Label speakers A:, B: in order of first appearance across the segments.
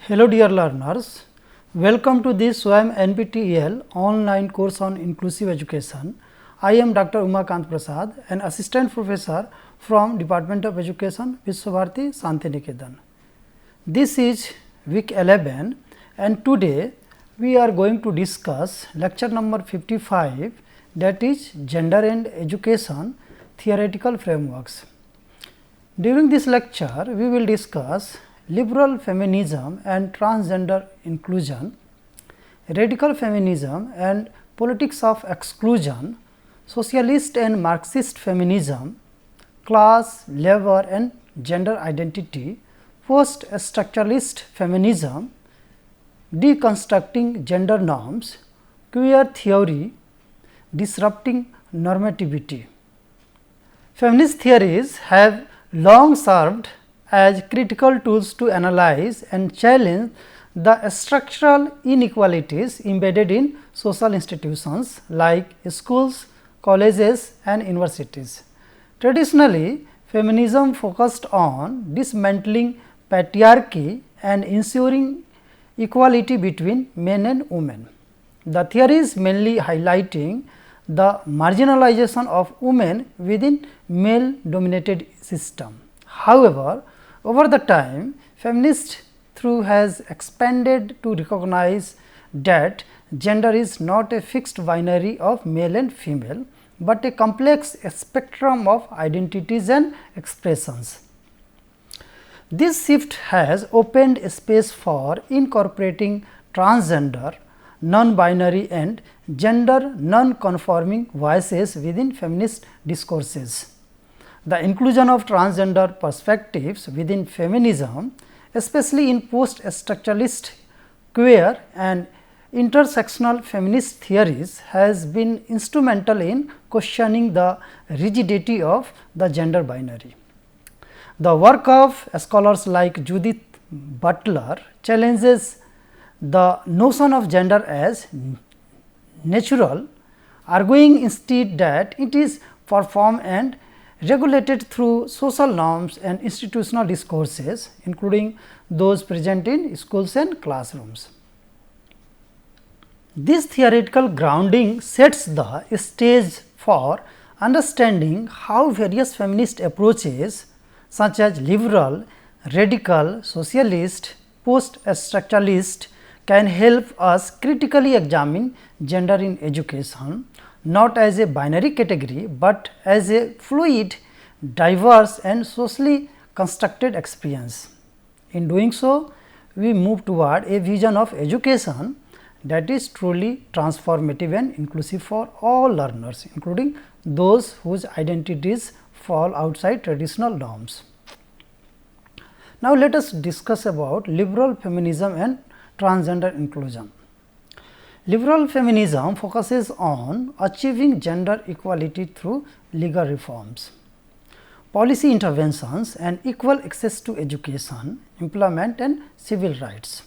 A: Hello dear learners, welcome to this SWAYAM NPTEL online course on inclusive education. I am Dr. Umakant Prasad, an assistant professor from Department of Education, Vishwabharati Shantiniketan. This is week 11 and today we are going to discuss lecture number 55, that is Gender and Education Theoretical Frameworks. During this lecture, we will discuss liberal feminism and transgender inclusion, radical feminism and politics of exclusion, socialist and Marxist feminism, class, labor and gender identity, post-structuralist feminism, deconstructing gender norms, queer theory, disrupting normativity. Feminist theories have long served as critical tools to analyze and challenge the structural inequalities embedded in social institutions like schools, colleges and universities. Traditionally, feminism focused on dismantling patriarchy and ensuring equality between men and women. The theory is mainly highlighting the marginalization of women within male dominated system. However, over the time, feminist thought has expanded to recognize that gender is not a fixed binary of male and female, but a complex spectrum of identities and expressions. This shift has opened a space for incorporating transgender, non-binary and gender non-conforming voices within feminist discourses. The inclusion of transgender perspectives within feminism, especially in post-structuralist, queer and intersectional feminist theories, has been instrumental in questioning the rigidity of the gender binary. The work of scholars like Judith Butler challenges the notion of gender as natural, arguing instead that it is performed and regulated through social norms and institutional discourses, including those present in schools and classrooms. This theoretical grounding sets the stage for understanding how various feminist approaches such as liberal, radical, socialist, post-structuralist can help us critically examine gender in education, not as a binary category, but as a fluid, diverse and socially constructed experience. In doing so, we move toward a vision of education that is truly transformative and inclusive for all learners, including those whose identities fall outside traditional norms. Now, let us discuss about liberal feminism and transgender inclusion. Liberal feminism focuses on achieving gender equality through legal reforms, policy interventions and equal access to education, employment and civil rights.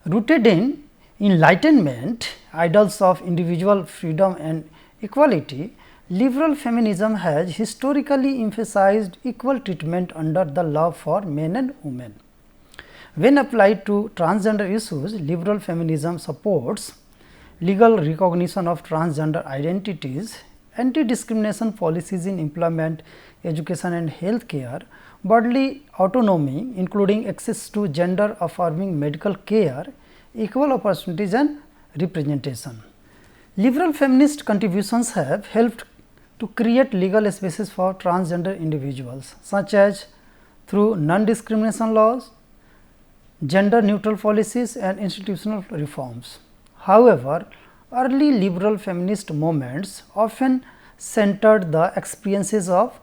A: Rooted in enlightenment, ideals of individual freedom and equality, liberal feminism has historically emphasized equal treatment under the law for men and women. When applied to transgender issues, liberal feminism supports legal recognition of transgender identities, anti-discrimination policies in employment, education and health care, bodily autonomy including access to gender affirming medical care, equal opportunities and representation. Liberal feminist contributions have helped to create legal spaces for transgender individuals, such as through non-discrimination laws, gender neutral policies and institutional reforms. However, early liberal feminist movements often centered the experiences of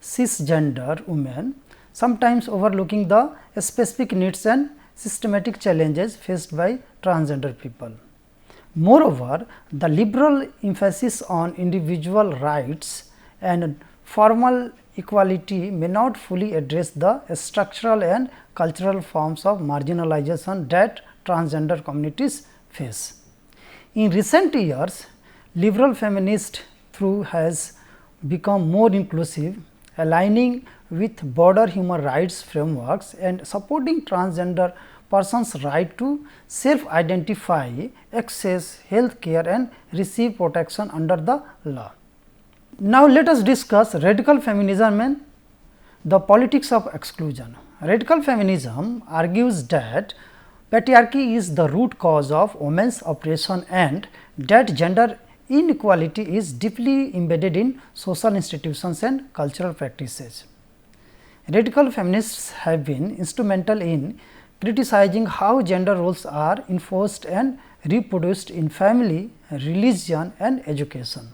A: cisgender women, sometimes overlooking the specific needs and systematic challenges faced by transgender people. Moreover, the liberal emphasis on individual rights and formal equality may not fully address the structural and cultural forms of marginalization that transgender communities face. In recent years, liberal feminist thought has become more inclusive, aligning with broader human rights frameworks and supporting transgender person's right to self-identify, access health care and receive protection under the law. Now, let us discuss radical feminism and the politics of exclusion. Radical feminism argues that patriarchy is the root cause of women's oppression and that gender inequality is deeply embedded in social institutions and cultural practices. Radical feminists have been instrumental in criticizing how gender roles are enforced and reproduced in family, religion and education.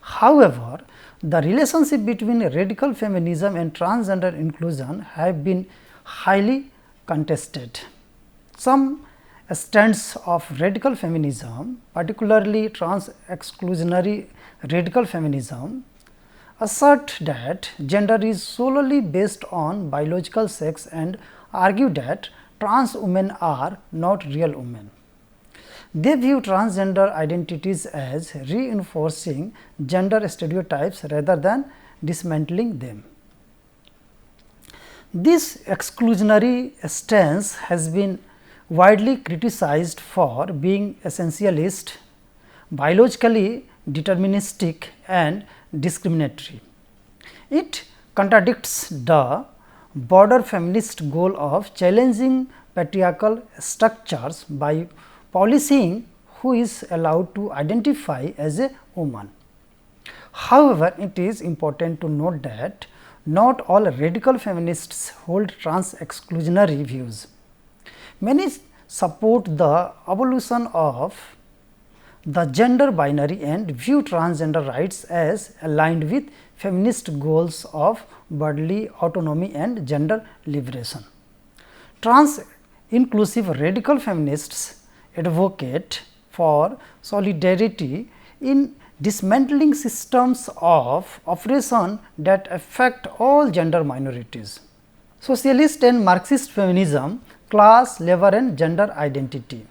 A: However, the relationship between radical feminism and transgender inclusion have been highly contested. Some stands of radical feminism, particularly trans-exclusionary radical feminism, assert that gender is solely based on biological sex and argue that trans women are not real women. They view transgender identities as reinforcing gender stereotypes rather than dismantling them. This exclusionary stance has been widely criticized for being essentialist, biologically deterministic and discriminatory. It contradicts the broader feminist goal of challenging patriarchal structures by policing who is allowed to identify as a woman. However, it is important to note that not all radical feminists hold trans-exclusionary views. Many support the abolition of the gender binary and view transgender rights as aligned with feminist goals of bodily autonomy and gender liberation. Trans-inclusive radical feminists advocate for solidarity in dismantling systems of oppression that affect all gender minorities. Socialist and Marxist feminism, class, labor and gender identity.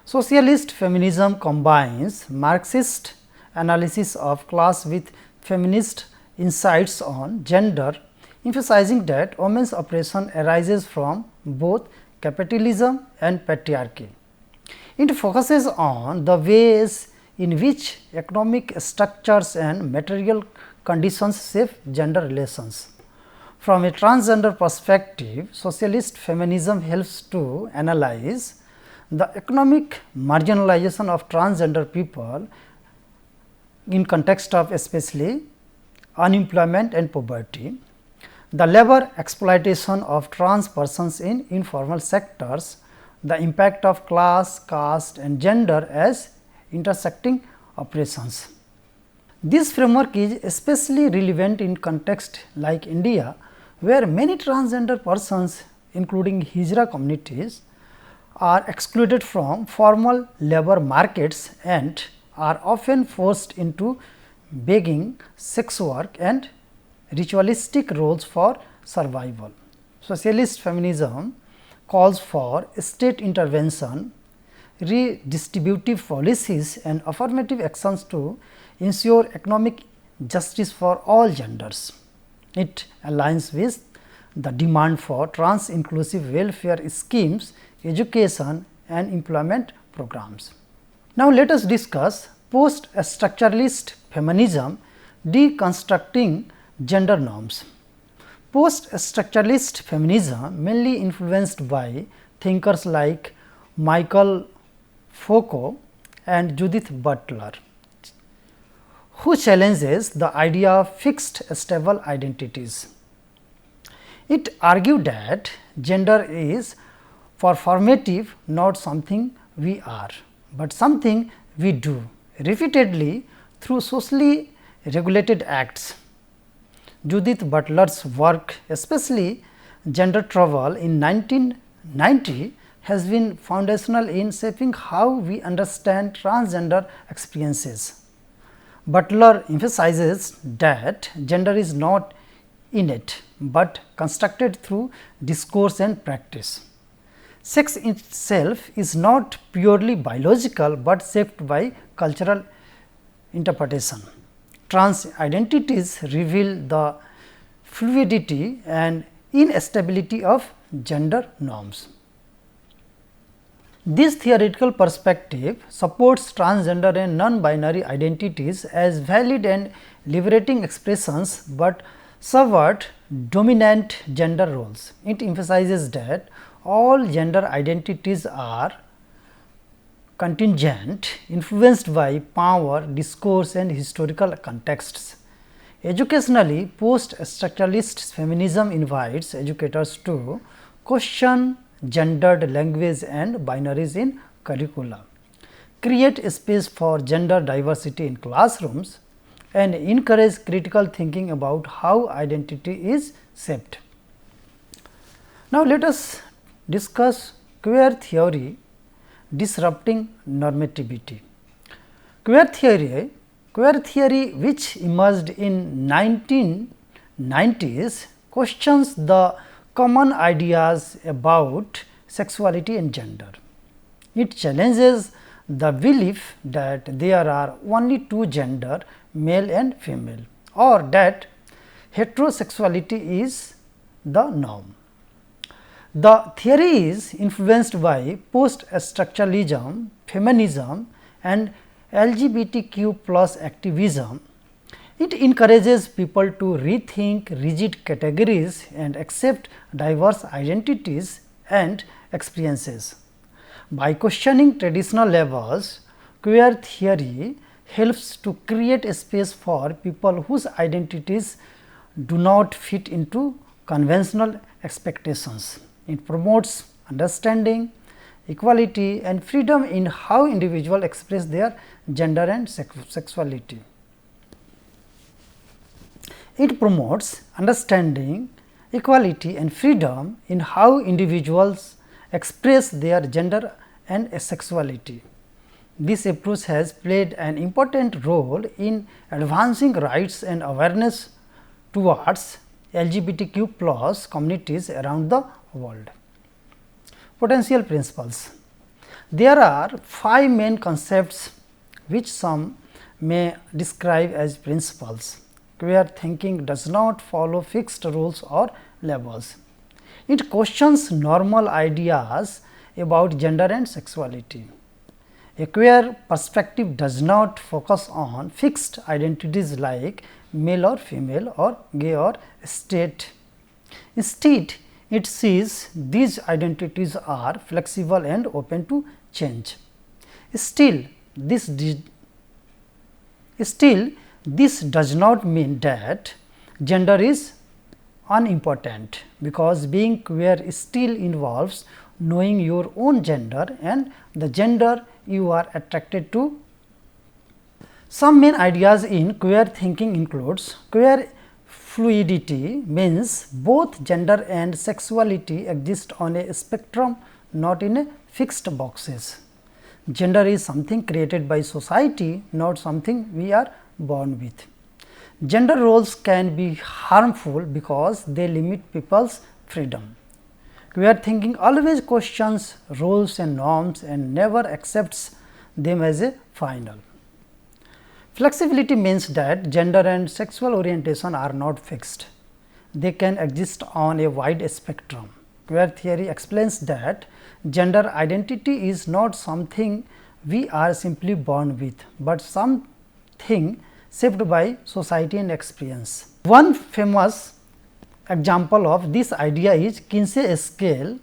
A: Socialist feminism combines Marxist analysis of class with feminist insights on gender, emphasizing that women's oppression arises from both capitalism and patriarchy. It focuses on the ways in which economic structures and material conditions shape gender relations. From a transgender perspective, socialist feminism helps to analyze the economic marginalization of transgender people in context of especially unemployment and poverty, the labor exploitation of trans persons in informal sectors, the impact of class, caste and gender as intersecting oppressions. This framework is especially relevant in context like India, where many transgender persons including Hijra communities are excluded from formal labor markets and are often forced into begging, sex work and ritualistic roles for survival. Socialist feminism calls for state intervention, redistributive policies and affirmative actions to ensure economic justice for all genders. It aligns with the demand for trans-inclusive welfare schemes, education and employment programs. Now, let us discuss post-structuralist feminism, deconstructing gender norms. Post-structuralist feminism, mainly influenced by thinkers like Michael Foucault and Judith Butler, who challenges the idea of fixed stable identities. It argued that gender is performative, not something we are, but something we do repeatedly through socially regulated acts. Judith Butler's work, especially Gender Trouble in 1990, has been foundational in shaping how we understand transgender experiences. Butler emphasizes that gender is not innate, but constructed through discourse and practice. Sex itself is not purely biological, but shaped by cultural interpretation. Trans identities reveal the fluidity and instability of gender norms. This theoretical perspective supports transgender and non-binary identities as valid and liberating expressions, but subvert dominant gender roles. It emphasizes that all gender identities are contingent, influenced by power, discourse and historical contexts. Educationally, post-structuralist feminism invites educators to question gendered language and binaries in curricula, create a space for gender diversity in classrooms, and encourage critical thinking about how identity is shaped. Now, let us discuss queer theory disrupting normativity. Queer theory, which emerged in 1990s, questions the common ideas about sexuality and gender. It challenges the belief that there are only two genders, male and female, or that heterosexuality is the norm. The theory is influenced by post-structuralism, feminism and LGBTQ plus activism. It encourages people to rethink rigid categories and accept diverse identities and experiences. By questioning traditional labels, queer theory helps to create a space for people whose identities do not fit into conventional expectations. It promotes understanding, equality and freedom in how individuals express their gender and sexuality. It promotes understanding, equality and freedom in how individuals express their gender and sexuality. This approach has played an important role in advancing rights and awareness towards LGBTQ plus communities around the world. Potential principles. There are 5 main concepts which some may describe as principles. Queer thinking does not follow fixed rules or labels. It questions normal ideas about gender and sexuality. A queer perspective does not focus on fixed identities like male or female or gay or straight. Instead, it sees these identities are flexible and open to change. Still, this does not mean that gender is unimportant, because being queer still involves knowing your own gender and the gender you are attracted to. Some main ideas in queer thinking includes: queer fluidity means both gender and sexuality exist on a spectrum, not in a fixed boxes. Gender is something created by society, not something we are born with. Gender roles can be harmful because they limit people's freedom. Queer thinking always questions rules and norms and never accepts them as a final. Flexibility means that gender and sexual orientation are not fixed. They can exist on a wide spectrum. Queer theory explains that gender identity is not something we are simply born with, but something shaped by society and experience. One famous example of this idea is Kinsey scale,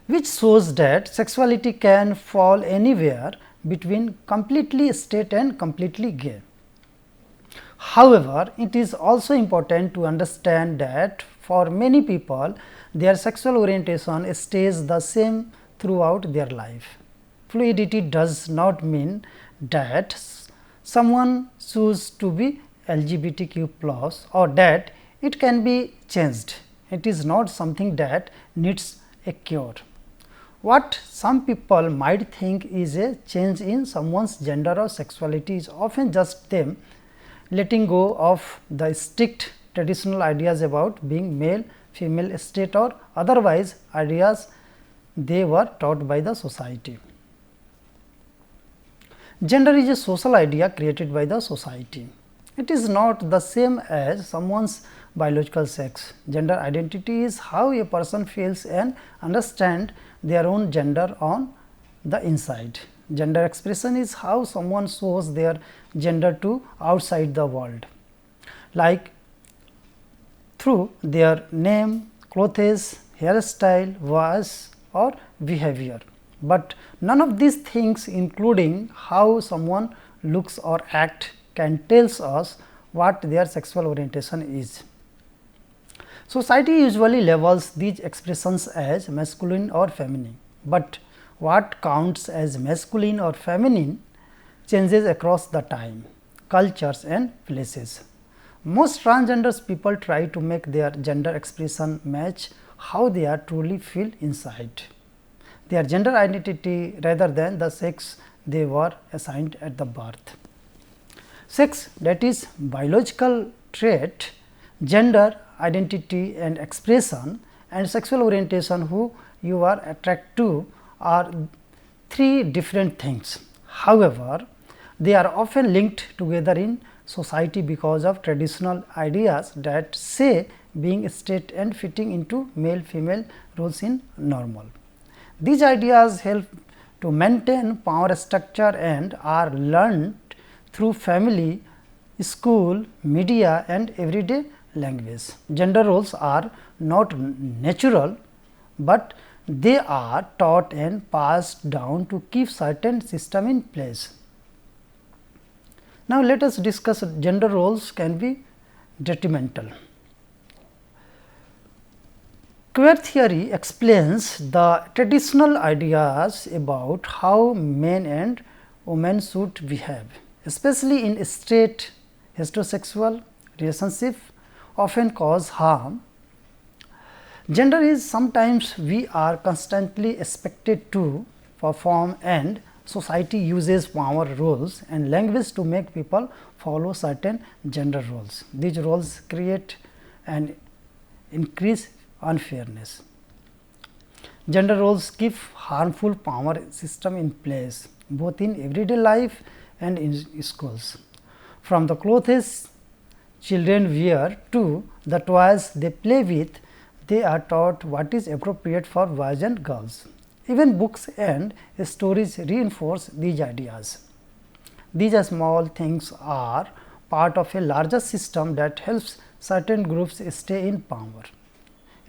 A: which shows that sexuality can fall anywhere between completely straight and completely gay. However, it is also important to understand that for many people, their sexual orientation stays the same throughout their life. Fluidity does not mean that someone chooses to be LGBTQ plus or that it can be changed. It is not something that needs a cure. What some people might think is a change in someone's gender or sexuality is often just them letting go of the strict traditional ideas about being male, female, straight or otherwise ideas they were taught by the society. Gender is a social idea created by the society. It is not the same as someone's biological sex. Gender identity is how a person feels and understands their own gender on the inside. Gender expression is how someone shows their gender to outside the world, like through their name, clothes, hairstyle, voice or behavior. But none of these things, including how someone looks or act, can tell us what their sexual orientation is. Society usually labels these expressions as masculine or feminine, but what counts as masculine or feminine changes across the time, cultures and places. Most transgender people try to make their gender expression match how they are truly feel inside, their gender identity rather than the sex they were assigned at the birth. Sex, that is biological trait, gender identity and expression, and sexual orientation, who you are attracted to, are three different things. However, they are often linked together in society because of traditional ideas that say being straight and fitting into male female roles in normal. These ideas help to maintain power structure and are learned through family, school, media and everyday language. Gender roles are not natural, but they are taught and passed down to keep certain system in place. Now, let us discuss gender roles can be detrimental. Queer theory explains the traditional ideas about how men and women should behave, especially in straight heterosexual relationships often cause harm. Gender is sometimes we are constantly expected to perform, and society uses power roles and language to make people follow certain gender roles. These roles create and increase unfairness. Gender roles keep harmful power system in place both in everyday life and in schools. From the clothes children wear to the toys they play with, they are taught what is appropriate for boys and girls. Even books and stories reinforce these ideas. These small things are part of a larger system that helps certain groups stay in power.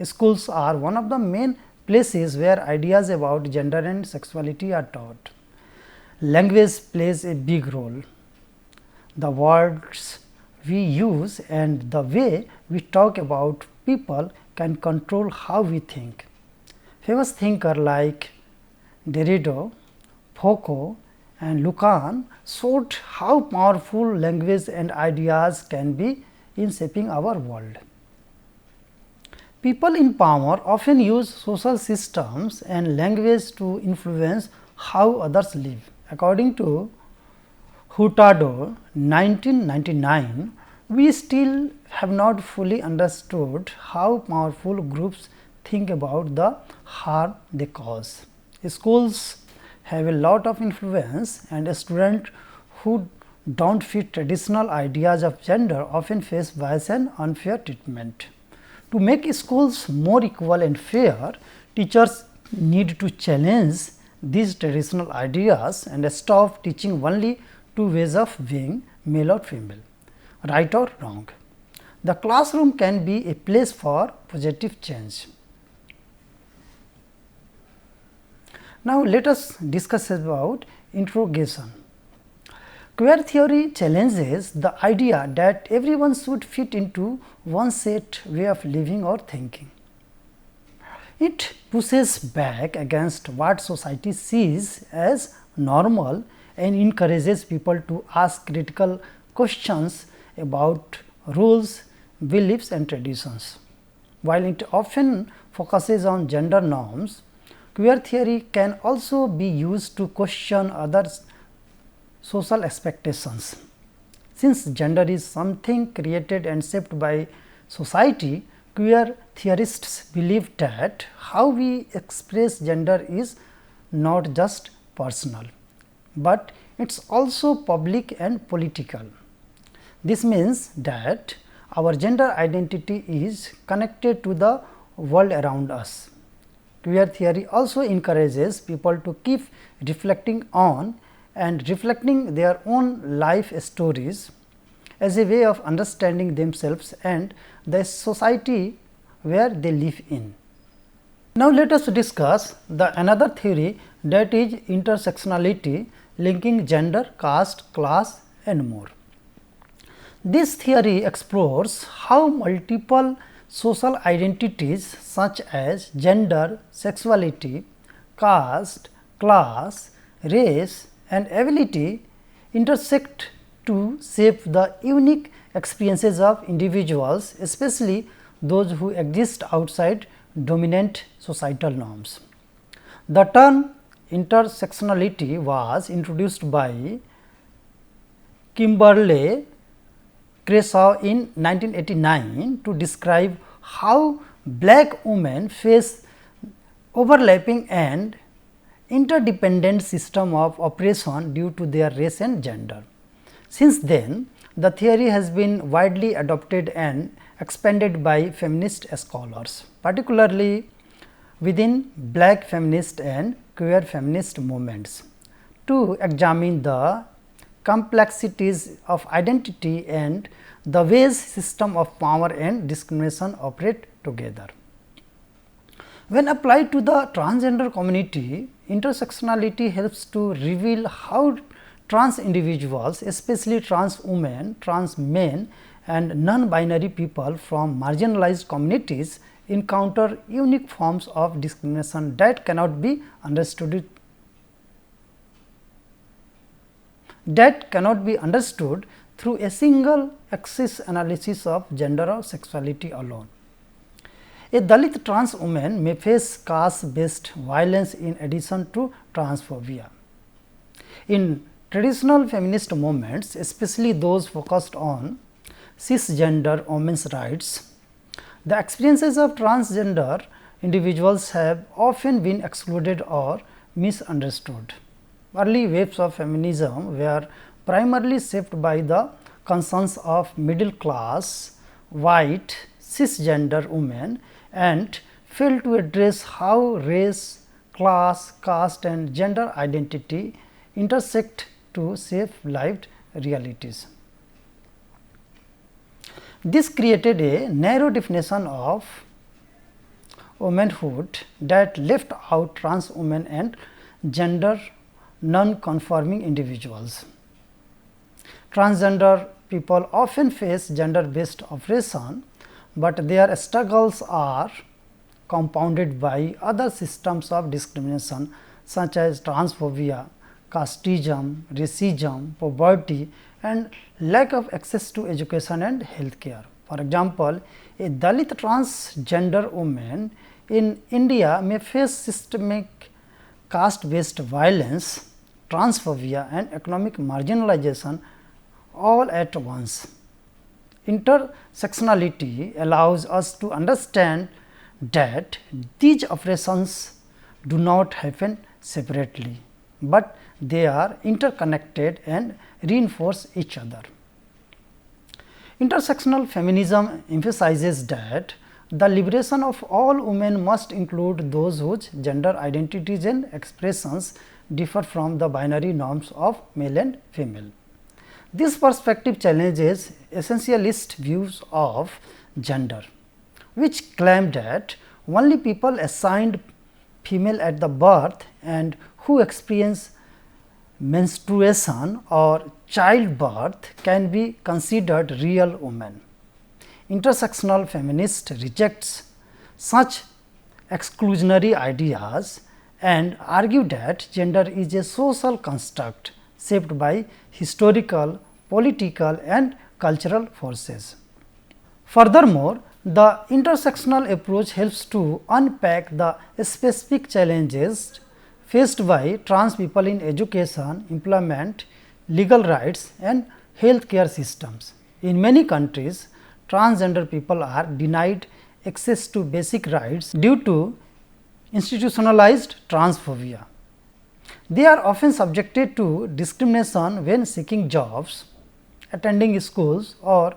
A: Schools are one of the main places where ideas about gender and sexuality are taught. Language plays a big role. The words we use and the way we talk about people can control how we think. Famous thinkers like Derrida, Foucault and Lacan showed how powerful language and ideas can be in shaping our world. People in power often use social systems and language to influence how others live. According to Hurtado 1999, we still have not fully understood how powerful groups think about the harm they cause. Schools have a lot of influence, and students who do not fit traditional ideas of gender often face bias and unfair treatment. To make schools more equal and fair, teachers need to challenge these traditional ideas and stop teaching only two ways of being, male or female, right or wrong. The classroom can be a place for positive change. Now, let us discuss about interrogation. Queer theory challenges the idea that everyone should fit into one set way of living or thinking. It pushes back against what society sees as normal and encourages people to ask critical questions about rules, beliefs and traditions. While it often focuses on gender norms, queer theory can also be used to question others' social expectations. Since gender is something created and shaped by society, queer theorists believe that how we express gender is not just personal, but it is also public and political. This means that our gender identity is connected to the world around us. Queer theory also encourages people to keep reflecting on and reflecting their own life stories as a way of understanding themselves and the society where they live in. Now, let us discuss the another theory, that is intersectionality, linking gender, caste, class and more. This theory explores how multiple social identities such as gender, sexuality, caste, class, race and ability intersect to shape the unique experiences of individuals, especially those who exist outside dominant societal norms. The term intersectionality was introduced by Kimberley Crenshaw in 1989 to describe how black women face overlapping and interdependent system of oppression due to their race and gender. Since then, the theory has been widely adopted and expanded by feminist scholars, particularly within black feminist and queer feminist movements, to examine the complexities of identity and the ways system of power and discrimination operate together. When applied to the transgender community, intersectionality helps to reveal how trans individuals, especially trans women, trans men and non-binary people from marginalized communities encounter unique forms of discrimination that cannot be understood through a single axis analysis of gender or sexuality alone. A Dalit trans woman may face caste based violence in addition to transphobia. In traditional feminist movements, especially those focused on cisgender women's rights, the experiences of transgender individuals have often been excluded or misunderstood. Early waves of feminism were primarily shaped by the concerns of middle class, white, cisgender women and failed to address how race, class, caste and gender identity intersect to shape lived realities. This created a narrow definition of womanhood that left out trans women and gender non-conforming individuals. Transgender people often face gender based oppression, but their struggles are compounded by other systems of discrimination such as transphobia, casteism, racism, poverty and lack of access to education and health care. For example, a Dalit transgender woman in India may face systemic caste based violence, transphobia and economic marginalization all at once. Intersectionality allows us to understand that these oppressions do not happen separately, but they are interconnected and reinforce each other. Intersectional feminism emphasizes that the liberation of all women must include those whose gender identities and expressions differ from the binary norms of male and female. This perspective challenges essentialist views of gender, which claim that only people assigned female at the birth and who experience menstruation or childbirth can be considered real women. Intersectional feminists rejects such exclusionary ideas and argue that gender is a social construct shaped by historical, political and cultural forces. Furthermore, the intersectional approach helps to unpack the specific challenges faced by trans people in education, employment, legal rights and healthcare systems. In many countries, transgender people are denied access to basic rights due to institutionalized transphobia. They are often subjected to discrimination when seeking jobs, attending schools or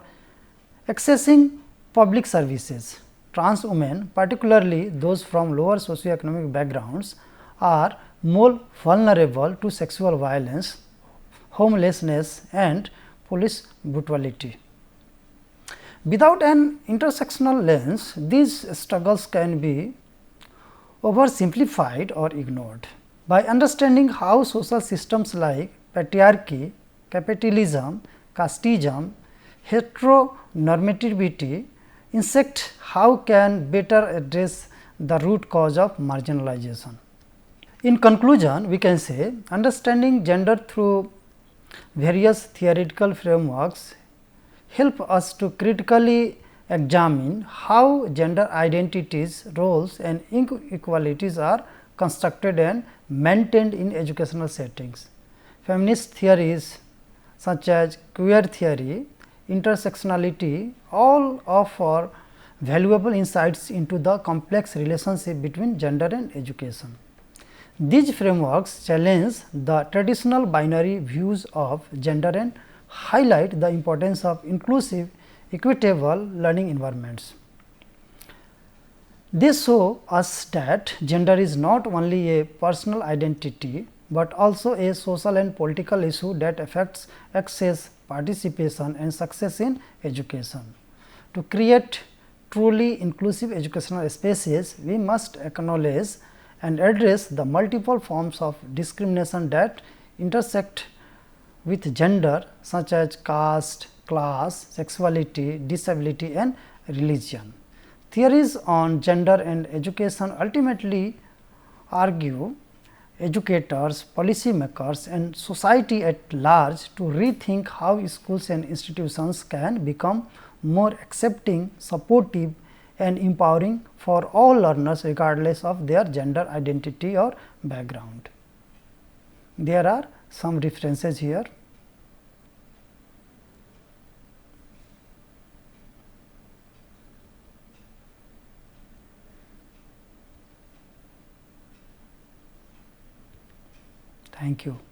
A: accessing public services. trans women, particularly those from lower socioeconomic backgrounds, are more vulnerable to sexual violence, homelessness and police brutality. Without an intersectional lens, these struggles can be oversimplified or ignored. By understanding how social systems like patriarchy, capitalism, casteism, heteronormativity intersect, how can better address the root cause of marginalization. In conclusion, we can say understanding gender through various theoretical frameworks help us to critically examine how gender identities, roles and inequalities are constructed and maintained in educational settings. Feminist theories such as queer theory, intersectionality all offer valuable insights into the complex relationship between gender and education. These frameworks challenge the traditional binary views of gender and highlight the importance of inclusive, equitable learning environments. They show us that gender is not only a personal identity, but also a social and political issue that affects access, participation and success in education. To create truly inclusive educational spaces, we must acknowledge and address the multiple forms of discrimination that intersect with gender, such as caste, class, sexuality, disability and religion. Theories on gender and education ultimately argue educators, policymakers and society at large to rethink how schools and institutions can become more accepting, supportive and empowering for all learners regardless of their gender identity or background. There are some references here. Thank you.